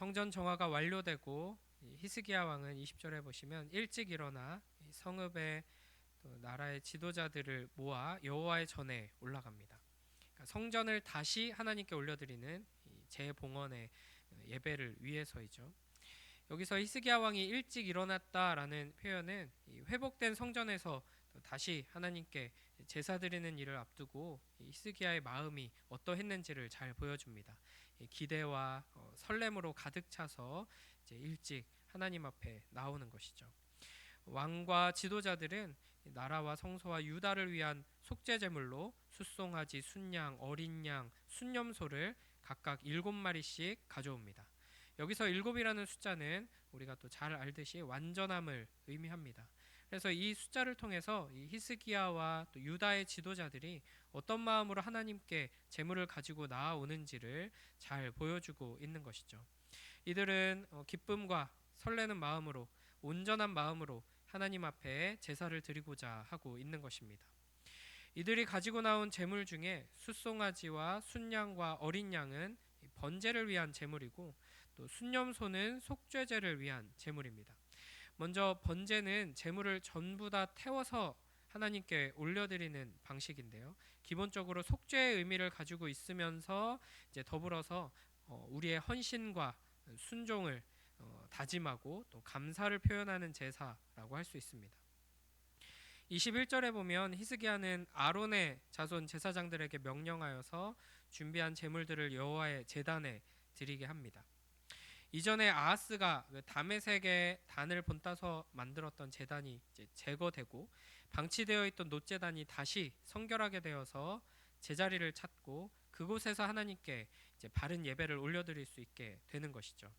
성전 정화가 완료되고 히스기야 왕은 20절에 보시면 일찍 일어나 성읍의 또 나라의 지도자들을 모아 여호와의 전에 올라갑니다. 그러니까 성전을 다시 하나님께 올려드리는 재봉헌의 예배를 위해서이죠. 여기서 히스기야 왕이 일찍 일어났다라는 표현은 회복된 성전에서 다시 하나님께 제사 드리는 일을 앞두고 히스기야의 마음이 어떠했는지를 잘 보여줍니다. 기대와 설렘으로 가득 차서 이제 일찍 하나님 앞에 나오는 것이죠. 왕과 지도자들은 나라와 성소와 유다를 위한 속죄 제물로 숫송아지, 순양, 어린 양, 순념소를 각각 7마리씩 가져옵니다. 여기서 7이라는 숫자는 우리가 또 잘 알듯이 완전함을 의미합니다. 그래서 이 숫자를 통해서 이 히스기야와 또 유다의 지도자들이 어떤 마음으로 하나님께 제물을 가지고 나아오는지를 잘 보여주고 있는 것이죠. 이들은 기쁨과 설레는 마음으로, 온전한 마음으로 하나님 앞에 제사를 드리고자 하고 있는 것입니다. 이들이 가지고 나온 제물 중에 숫송아지와 순양과 어린 양은 번제를 위한 제물이고, 또 순념소는 속죄제를 위한 제물입니다. 먼저 번제는 제물을 전부 다 태워서 하나님께 올려드리는 방식인데요. 기본적으로 속죄의 의미를 가지고 있으면서 이제 더불어서 우리의 헌신과 순종을 다짐하고 또 감사를 표현하는 제사라고 할 수 있습니다. 21절에 보면 히스기야는 아론의 자손 제사장들에게 명령하여서 준비한 제물들을 여호와의 제단에 드리게 합니다. 이전에 아하스가 다메섹의 단을 본따서 만들었던 제단이 이제 제거되고 방치되어 있던 놋제단이 다시 성결하게 되어서 제자리를 찾고 그곳에서 하나님께 이제 바른 예배를 올려드릴 수 있게 되는 것이죠.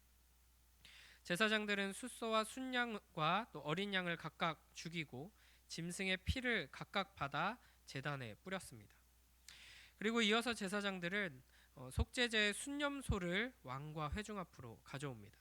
제사장들은 숫소와 순양과 또 어린 양을 각각 죽이고 짐승의 피를 각각 받아 제단에 뿌렸습니다. 그리고 이어서 제사장들은 속죄제의 순념소를 왕과 회중 앞으로 가져옵니다.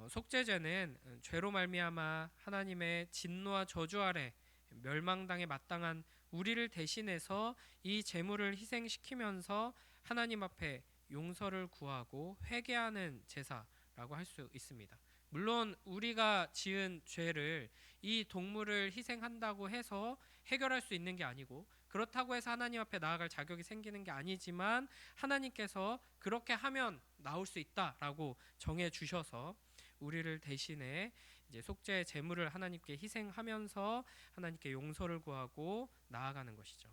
속죄제는 죄로 말미암아 하나님의 진노와 저주 아래 멸망당에 마땅한 우리를 대신해서 이 제물을 희생시키면서 하나님 앞에 용서를 구하고 회개하는 제사라고 할 수 있습니다. 물론 우리가 지은 죄를 이 동물을 희생한다고 해서 해결할 수 있는 게 아니고, 그렇다고 해서 하나님 앞에 나아갈 자격이 생기는 게 아니지만 하나님께서 그렇게 하면 나올 수 있다라고 정해 주셔서 우리를 대신해 이제 속죄의 제물을 하나님께 희생하면서 하나님께 용서를 구하고 나아가는 것이죠.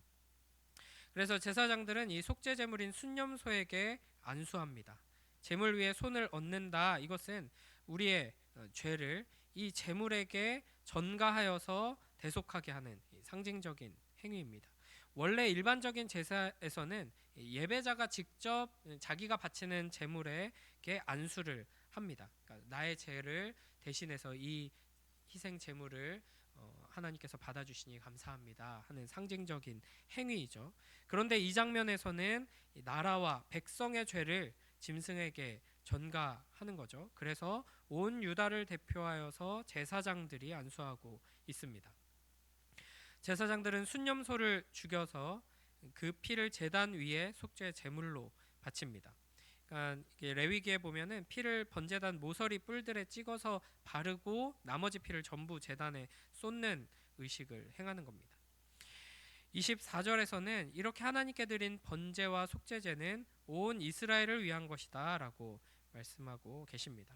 그래서 제사장들은 이 속죄 제물인 순념소에게 안수합니다. 제물 위에 손을 얹는다. 이것은 우리의 죄를 이 제물에게 전가하여서 대속하게 하는 상징적인 행위입니다. 원래 일반적인 제사에서는 예배자가 직접 자기가 바치는 제물에게 안수를 합니다. 그러니까 나의 죄를 대신해서 이 희생 제물을 하나님께서 받아주시니 감사합니다 하는 상징적인 행위이죠. 그런데 이 장면에서는 나라와 백성의 죄를 짐승에게 전가하는 거죠. 그래서 온 유다를 대표하여서 제사장들이 안수하고 있습니다. 제사장들은 순념소를 죽여서 그 피를 제단 위에 속죄 제물로 바칩니다. 그러니까 레위기에 보면은 피를 번제단 모서리 뿔들에 찍어서 바르고 나머지 피를 전부 제단에 쏟는 의식을 행하는 겁니다. 24절에서는 이렇게 하나님께 드린 번제와 속죄제는 온 이스라엘을 위한 것이다 라고 말씀하고 계십니다.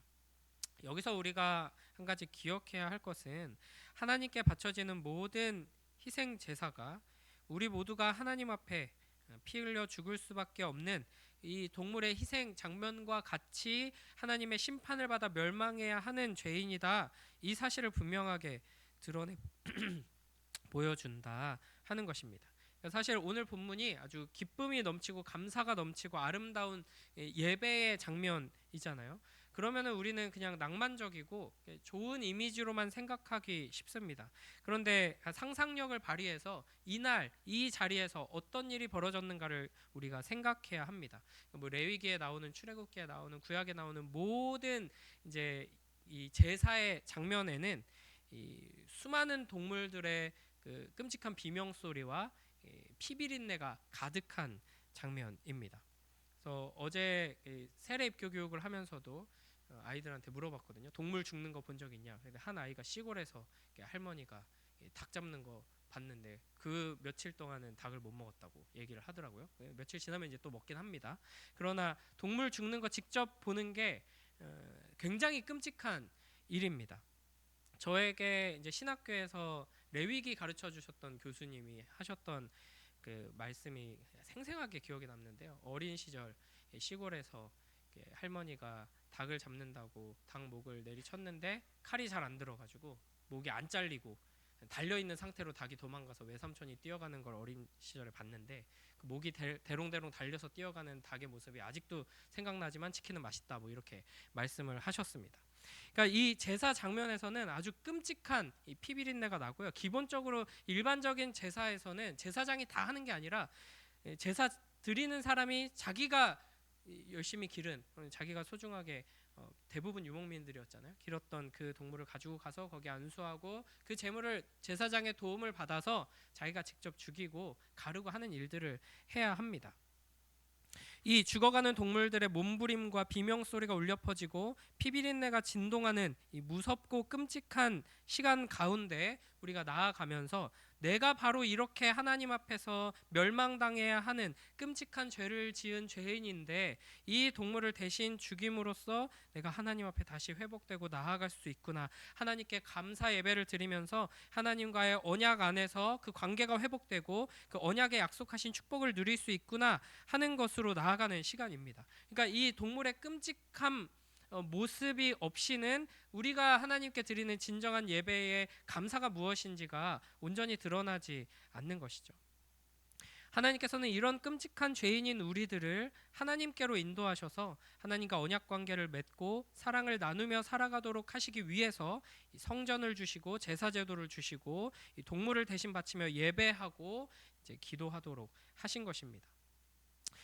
여기서 우리가 한 가지 기억해야 할 것은 하나님께 바쳐지는 모든 희생 제사가 우리 모두가 하나님 앞에 피 흘려 죽을 수밖에 없는 이 동물의 희생 장면과 같이 하나님의 심판을 받아 멸망해야 하는 죄인이다. 이 사실을 분명하게 드러내 보여준다 하는 것입니다. 사실 오늘 본문이 아주 기쁨이 넘치고 감사가 넘치고 아름다운 예배의 장면이잖아요. 그러면 우리는 그냥 낭만적이고 좋은 이미지로만 생각하기 쉽습니다. 그런데 상상력을 발휘해서 이날 이 자리에서 어떤 일이 벌어졌는가를 우리가 생각해야 합니다. 뭐 레위기에 나오는, 출애굽기에 나오는, 구약에 나오는 모든 이제 이 제사의 장면에는 이 수많은 동물들의 그 끔찍한 비명 소리와 피비린내가 가득한 장면입니다. 그래서 어제 세례 입교 교육을 하면서도 아이들한테 물어봤거든요. 동물 죽는 거 본 적 있냐? 근데 한 아이가 시골에서 할머니가 닭 잡는 거 봤는데 그 며칠 동안은 닭을 못 먹었다고 얘기를 하더라고요. 며칠 지나면 이제 또 먹긴 합니다. 그러나 동물 죽는 거 직접 보는 게 굉장히 끔찍한 일입니다. 저에게 이제 신학교에서 레위기 가르쳐 주셨던 교수님이 하셨던 그 말씀이 생생하게 기억에 남는데요. 어린 시절 시골에서 할머니가 닭을 잡는다고 닭 목을 내리쳤는데 칼이 잘 안 들어가지고 목이 안 잘리고 달려 있는 상태로 닭이 도망가서 외삼촌이 뛰어가는 걸 어린 시절에 봤는데 그 목이 대롱대롱 달려서 뛰어가는 닭의 모습이 아직도 생각나지만 치킨은 맛있다 뭐 이렇게 말씀을 하셨습니다. 그러니까 이 제사 장면에서는 아주 끔찍한 이 피비린내가 나고요. 기본적으로 일반적인 제사에서는 제사장이 다 하는 게 아니라 제사 드리는 사람이 자기가 열심히 기른 자기가 소중하게 대부분 유목민들이었잖아요. 길었던 그 동물을 가지고 가서 거기 안수하고 그 제물을 제사장의 도움을 받아서 자기가 직접 죽이고 가르고 하는 일들을 해야 합니다. 이 죽어가는 동물들의 몸부림과 비명 소리가 울려 퍼지고 피비린내가 진동하는 이 무섭고 끔찍한 시간 가운데 우리가 나아가면서 내가 바로 이렇게 하나님 앞에서 멸망당해야 하는 끔찍한 죄를 지은 죄인인데 이 동물을 대신 죽임으로써 내가 하나님 앞에 다시 회복되고 나아갈 수 있구나. 하나님께 감사 예배를 드리면서 하나님과의 언약 안에서 그 관계가 회복되고 그 언약에 약속하신 축복을 누릴 수 있구나 하는 것으로 나아가는 시간입니다. 그러니까 이 동물의 끔찍함 모습이 없이는 우리가 하나님께 드리는 진정한 예배의 감사가 무엇인지가 온전히 드러나지 않는 것이죠. 하나님께서는 이런 끔찍한 죄인인 우리들을 하나님께로 인도하셔서 하나님과 언약 관계를 맺고 사랑을 나누며 살아가도록 하시기 위해서 성전을 주시고 제사 제도를 주시고 동물을 대신 바치며 예배하고 이제 기도하도록 하신 것입니다.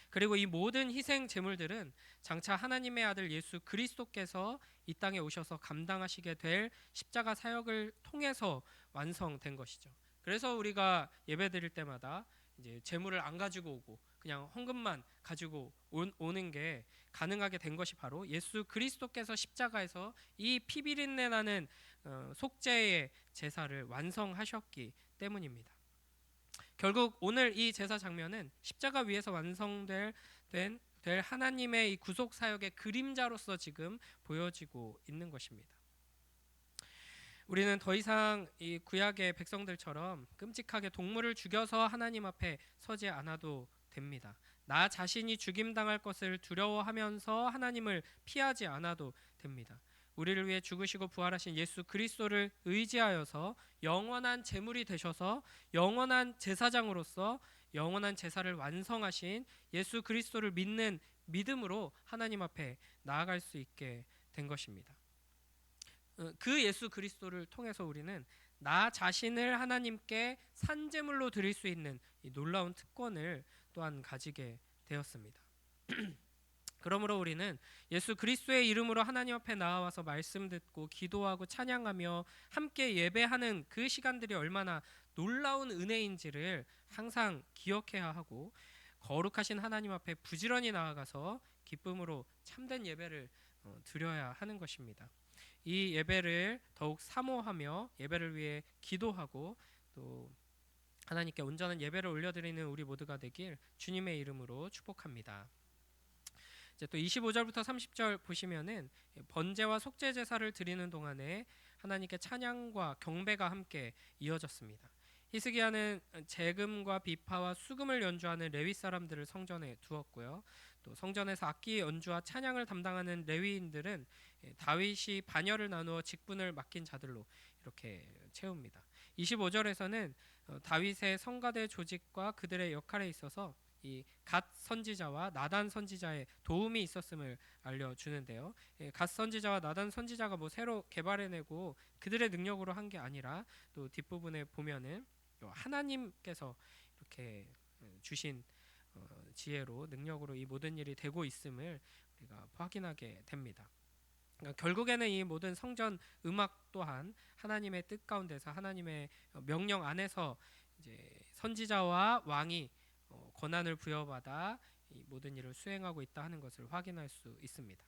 그리고 이 모든 희생 제물들은 장차 하나님의 아들 예수 그리스도께서 이 땅에 오셔서 감당하시게 될 십자가 사역을 통해서 완성된 것이죠. 그래서 우리가 예배드릴 때마다 이제 제물을 안 가지고 오고 그냥 헌금만 가지고 오는 게 가능하게 된 것이 바로 예수 그리스도께서 십자가에서 이 피비린내 나는 속죄의 제사를 완성하셨기 때문입니다. 결국 오늘 이 제사 장면은 십자가 위에서 완성될 하나님의 이 구속 사역의 그림자로서 지금 보여지고 있는 것입니다. 우리는 더 이상 이 구약의 백성들처럼 끔찍하게 동물을 죽여서 하나님 앞에 서지 않아도 됩니다. 나 자신이 죽임당할 것을 두려워하면서 하나님을 피하지 않아도 됩니다. 우리를 위해 죽으시고 부활하신 예수 그리스도를 의지하여서 영원한 제물이 되셔서 영원한 제사장으로서 영원한 제사를 완성하신 예수 그리스도를 믿는 믿음으로 하나님 앞에 나아갈 수 있게 된 것입니다. 그 예수 그리스도를 통해서 우리는 나 자신을 하나님께 산제물로 드릴 수 있는 이 놀라운 특권을 또한 가지게 되었습니다. 그러므로 우리는 예수 그리스도의 이름으로 하나님 앞에 나와서 말씀 듣고 기도하고 찬양하며 함께 예배하는 그 시간들이 얼마나 놀라운 은혜인지를 항상 기억해야 하고 거룩하신 하나님 앞에 부지런히 나아가서 기쁨으로 참된 예배를 드려야 하는 것입니다. 이 예배를 더욱 사모하며 예배를 위해 기도하고 또 하나님께 온전한 예배를 올려드리는 우리 모두가 되길 주님의 이름으로 축복합니다. 이제 또 25절부터 30절 보시면은 번제와 속죄 제사를 드리는 동안에 하나님께 찬양과 경배가 함께 이어졌습니다. 히스기야는 재금과 비파와 수금을 연주하는 레위 사람들을 성전에 두었고요. 또 성전에서 악기 연주와 찬양을 담당하는 레위인들은 다윗이 반열을 나누어 직분을 맡긴 자들로 이렇게 채웁니다. 25절에서는 다윗의 성가대 조직과 그들의 역할에 있어서 이 갓 선지자와 나단 선지자의 도움이 있었음을 알려주는데요. 갓 선지자와 나단 선지자가 뭐 새로 개발해내고 그들의 능력으로 한 게 아니라 또 뒷부분에 보면은 하나님께서 이렇게 주신 지혜로 능력으로 이 모든 일이 되고 있음을 우리가 확인하게 됩니다. 그러니까 결국에는 이 모든 성전 음악 또한 하나님의 뜻 가운데서 하나님의 명령 안에서 이제 선지자와 왕이 권한을 부여받아 이 모든 일을 수행하고 있다 하는 것을 확인할 수 있습니다.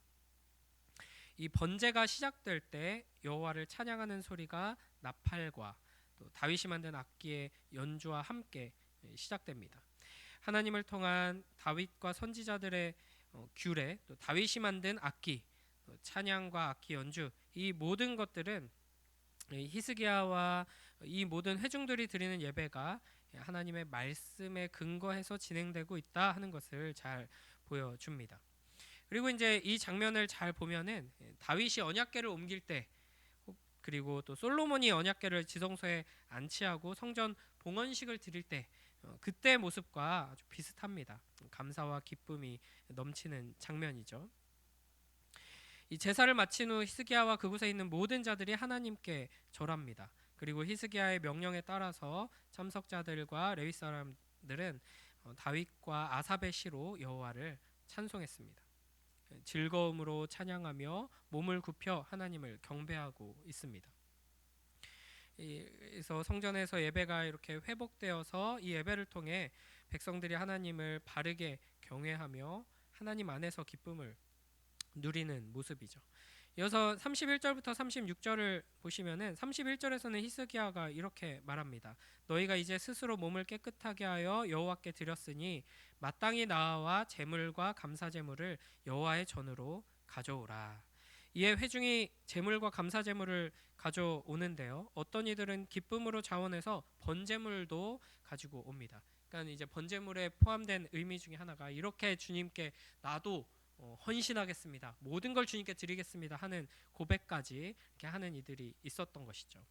이 번제가 시작될 때 여호와를 찬양하는 소리가 나팔과 또 다윗이 만든 악기의 연주와 함께 시작됩니다. 하나님을 통한 다윗과 선지자들의 규례, 또 다윗이 만든 악기, 또 찬양과 악기 연주, 이 모든 것들은 히스기야와 이 모든 회중들이 드리는 예배가 하나님의 말씀에 근거해서 진행되고 있다 하는 것을 잘 보여줍니다. 그리고 이제 이 장면을 잘 보면은 다윗이 언약궤를 옮길 때, 그리고 또 솔로몬이 언약궤를 지성소에 안치하고 성전 봉헌식을 드릴 때 그때 모습과 아주 비슷합니다. 감사와 기쁨이 넘치는 장면이죠. 이 제사를 마친 후 히스기야와 그곳에 있는 모든 자들이 하나님께 절합니다. 그리고 히스기야의 명령에 따라서 참석자들과 레위 사람들은 다윗과 아삽의 시로 여호와를 찬송했습니다. 즐거움으로 찬양하며 몸을 굽혀 하나님을 경배하고 있습니다. 그래서 성전에서 예배가 이렇게 회복되어서 이 예배를 통해 백성들이 하나님을 바르게 경외하며 하나님 안에서 기쁨을 누리는 모습이죠. 이어서 31절부터 36절을 보시면은 31절에서는 히스기야가 이렇게 말합니다. 너희가 이제 스스로 몸을 깨끗하게 하여 여호와께 드렸으니 마땅히 나와 제물과 감사 제물을 여호와의 전으로 가져오라. 이에 회중이 제물과 감사 제물을 가져오는데요. 어떤 이들은 기쁨으로 자원해서 번제물도 가지고 옵니다. 그러니까 이제 번제물에 포함된 의미 중에 하나가 이렇게 주님께 나도 헌신하겠습니다. 모든 걸 주님께 드리겠습니다 하는 고백까지 이렇게 하는 이들이 있었던 것이죠.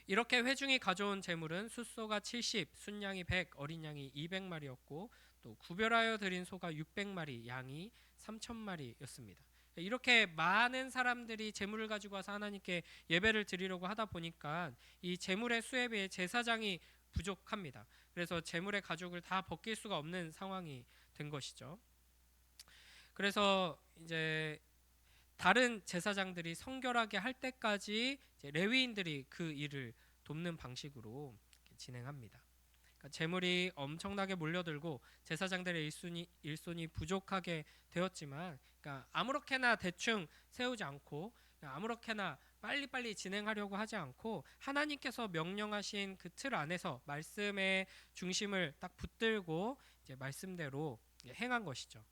이렇게 회중이 가져온 제물은 숫소가 70, 순양이 100, 어린 양이 200마리였고 또 구별하여 드린 소가 600마리, 양이 3000마리였습니다. 이렇게 많은 사람들이 제물을 가지고 와서 하나님께 예배를 드리려고 하다 보니까 이 제물의 수에 비해 제사장이 부족합니다. 그래서 제물의 가죽을 다 벗길 수가 없는 상황이 된 것이죠. 그래서 이제 다른 제사장들이 성결하게 할 때까지 이제 레위인들이 그 일을 돕는 방식으로 진행합니다. 그러니까 제물이 엄청나게 몰려들고 제사장들의 일손이 부족하게 되었지만, 그러니까 아무렇게나 대충 세우지 않고 아무렇게나 빨리빨리 진행하려고 하지 않고 하나님께서 명령하신 그 틀 안에서 말씀의 중심을 딱 붙들고 이제 말씀대로 행한 것이죠.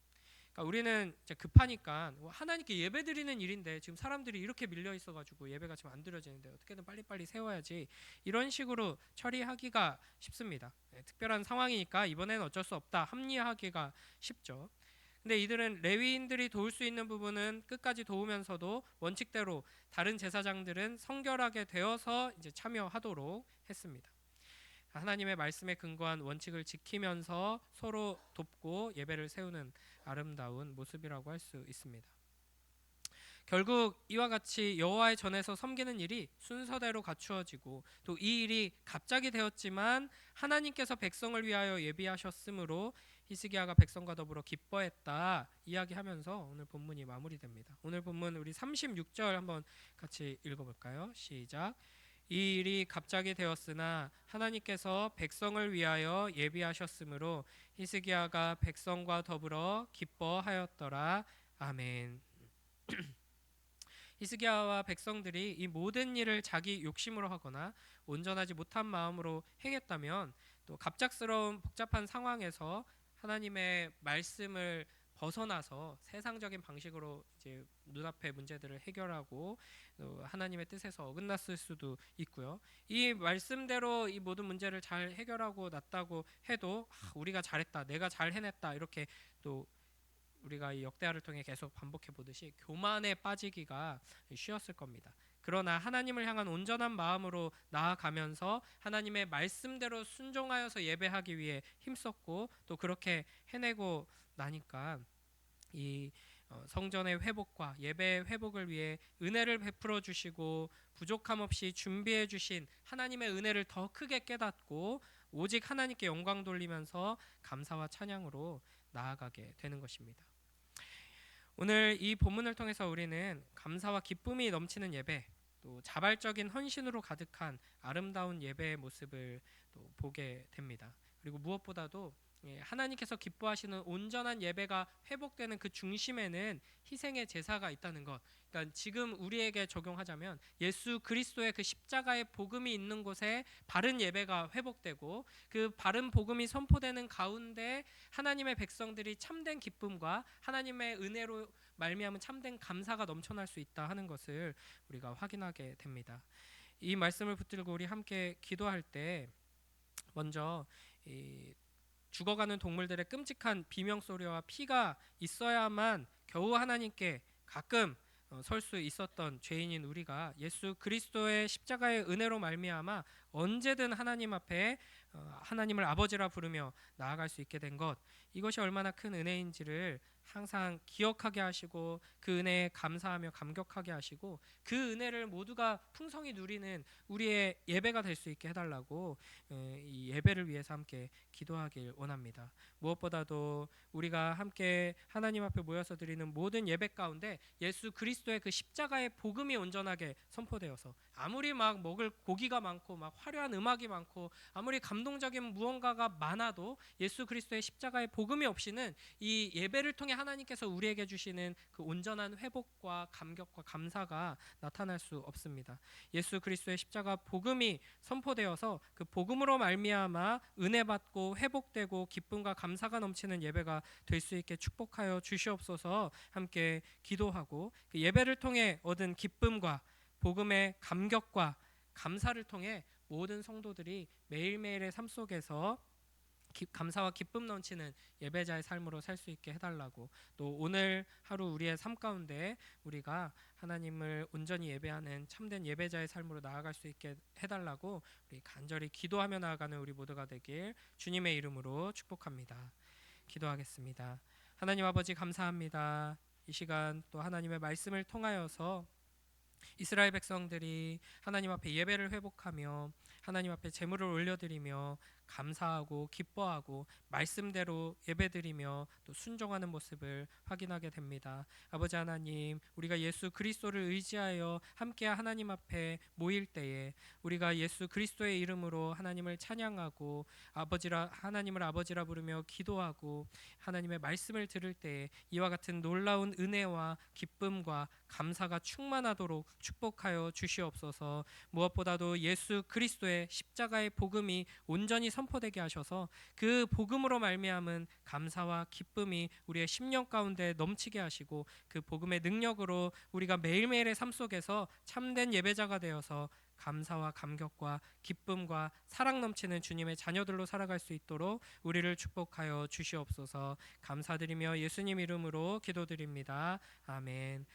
그러니까 우리는 이제 급하니까 하나님께 예배드리는 일인데 지금 사람들이 이렇게 밀려 있어가지고 예배가 지금 안 드려지는데 어떻게든 빨리빨리 세워야지, 이런 식으로 처리하기가 쉽습니다. 특별한 상황이니까 이번에는 어쩔 수 없다 합리화하기가 쉽죠. 근데 이들은 레위인들이 도울 수 있는 부분은 끝까지 도우면서도 원칙대로 다른 제사장들은 성결하게 되어서 이제 참여하도록 했습니다. 하나님의 말씀에 근거한 원칙을 지키면서 서로 돕고 예배를 세우는 아름다운 모습이라고 할 수 있습니다. 결국 이와 같이 여호와의 전에서 섬기는 일이 순서대로 갖추어지고 또 이 일이 갑자기 되었지만 하나님께서 백성을 위하여 예비하셨으므로 히스기야가 백성과 더불어 기뻐했다 이야기하면서 오늘 본문이 마무리됩니다. 오늘 본문 우리 36절 한번 같이 읽어볼까요? 시작. 이 일이 갑자기 되었으나 하나님께서 백성을 위하여 예비하셨으므로 히스기야가 백성과 더불어 기뻐하였더라. 아멘. 히스기야와 백성들이 이 모든 일을 자기 욕심으로 하거나 온전하지 못한 마음으로 행했다면 또 갑작스러운 복잡한 상황에서 하나님의 말씀을 벗어나서 세상적인 방식으로 이제 눈앞의 문제들을 해결하고 하나님의 뜻에서 어긋났을 수도 있고요. 이 말씀대로 이 모든 문제를 잘 해결하고 났다고 해도 우리가 잘했다, 내가 잘 해냈다, 이렇게 또 우리가 이 역대하를 통해 계속 반복해 보듯이 교만에 빠지기가 쉬웠을 겁니다. 그러나 하나님을 향한 온전한 마음으로 나아가면서 하나님의 말씀대로 순종하여서 예배하기 위해 힘썼고 또 그렇게 해내고 나니까 이 성전의 회복과 예배의 회복을 위해 은혜를 베풀어 주시고 부족함 없이 준비해 주신 하나님의 은혜를 더 크게 깨닫고 오직 하나님께 영광 돌리면서 감사와 찬양으로 나아가게 되는 것입니다. 오늘 이 본문을 통해서 우리는 감사와 기쁨이 넘치는 예배, 또 자발적인 헌신으로 가득한 아름다운 예배의 모습을 또 보게 됩니다. 그리고 무엇보다도 하나님께서 기뻐하시는 온전한 예배가 회복되는 그 중심에는 희생의 제사가 있다는 것. 그러니까 지금 우리에게 적용하자면 예수 그리스도의 그 십자가의 복음이 있는 곳에 바른 예배가 회복되고 그 바른 복음이 선포되는 가운데 하나님의 백성들이 참된 기쁨과 하나님의 은혜로 말미암은 참된 감사가 넘쳐날 수 있다 하는 것을 우리가 확인하게 됩니다. 이 말씀을 붙들고 우리 함께 기도할 때 먼저 이 죽어가는 동물들의 끔찍한 비명 소리와 피가 있어야만 겨우 하나님께 가끔 설 수 있었던 죄인인 우리가 예수 그리스도의 십자가의 은혜로 말미암아 언제든 하나님 앞에 하나님을 아버지라 부르며 나아갈 수 있게 된 것, 이것이 얼마나 큰 은혜인지를 항상 기억하게 하시고 그 은혜에 감사하며 감격하게 하시고 그 은혜를 모두가 풍성히 누리는 우리의 예배가 될 수 있게 해달라고 이 예배를 위해서 함께 기도하길 원합니다. 무엇보다도 우리가 함께 하나님 앞에 모여서 드리는 모든 예배 가운데 예수 그리스도의 그 십자가의 복음이 온전하게 선포되어서 아무리 막 먹을 고기가 많고 막 화려한 음악이 많고 아무리 감동적인 무언가가 많아도 예수 그리스도의 십자가의 복음이 없이는 이 예배를 통해 하나님께서 우리에게 주시는 그 온전한 회복과 감격과 감사가 나타날 수 없습니다. 예수 그리스도의 십자가 복음이 선포되어서 그 복음으로 말미암아 은혜 받고 회복되고 기쁨과 감사가 넘치는 예배가 될 수 있게 축복하여 주시옵소서. 함께 기도하고 그 예배를 통해 얻은 기쁨과 복음의 감격과 감사를 통해 모든 성도들이 매일매일의 삶 속에서 감사와 기쁨 넘치는 예배자의 삶으로 살 수 있게 해달라고, 또 오늘 하루 우리의 삶 가운데 우리가 하나님을 온전히 예배하는 참된 예배자의 삶으로 나아갈 수 있게 해달라고 우리 간절히 기도하며 나아가는 우리 모두가 되길 주님의 이름으로 축복합니다. 기도하겠습니다. 하나님 아버지 감사합니다. 이 시간 또 하나님의 말씀을 통하여서 이스라엘 백성들이 하나님 앞에 예배를 회복하며 하나님 앞에 제물을 올려드리며 감사하고 기뻐하고 말씀대로 예배드리며 또 순종하는 모습을 확인하게 됩니다. 아버지 하나님, 우리가 예수 그리스도를 의지하여 함께 하나님 앞에 모일 때에 우리가 예수 그리스도의 이름으로 하나님을 찬양하고 하나님을 아버지라 부르며 기도하고 하나님의 말씀을 들을 때에 이와 같은 놀라운 은혜와 기쁨과 감사가 충만하도록 축복하여 주시옵소서. 무엇보다도 예수 그리스도의 십자가의 복음이 온전히 선포되게 하셔서 그 복음으로 말미암은 감사와 기쁨이 우리의 심령 가운데 넘치게 하시고 그 복음의 능력으로 우리가 매일매일의 삶 속에서 참된 예배자가 되어서 감사와 감격과 기쁨과 사랑 넘치는 주님의 자녀들로 살아갈 수 있도록 우리를 축복하여 주시옵소서. 감사드리며 예수님 이름으로 기도드립니다. 아멘.